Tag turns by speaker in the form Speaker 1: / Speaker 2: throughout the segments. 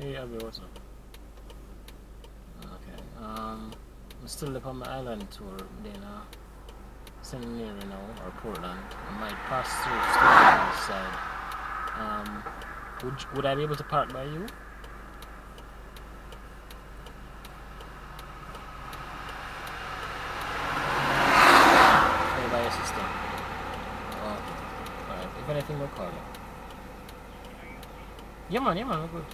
Speaker 1: Hey Abby, what's up? Okay. I'm still up on my island tour. Then St. Mary now or Portland. I might pass through Stony side. Would I be able to park by you? Or by your sister? Oh, okay. Alright. If anything, we'll call you. Yeah man, we're good.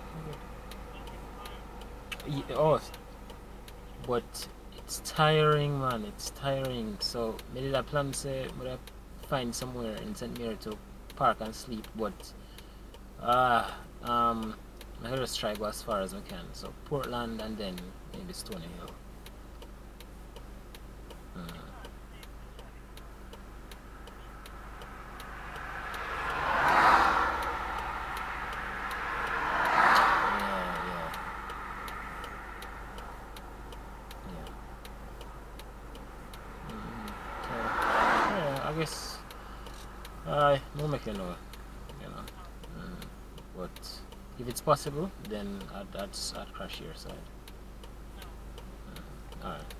Speaker 1: Oh, but it's tiring, man. It's tiring. So maybe I plan to say, would I find somewhere in St. Mary to park and sleep, but uh I gotta try go as far as I can. So Portland and then maybe Stony Hill. Mm. Yeah, yeah. So yeah, I guess I will make you know, you know. Mm. But if it's possible, then I'd crash your side. Alright.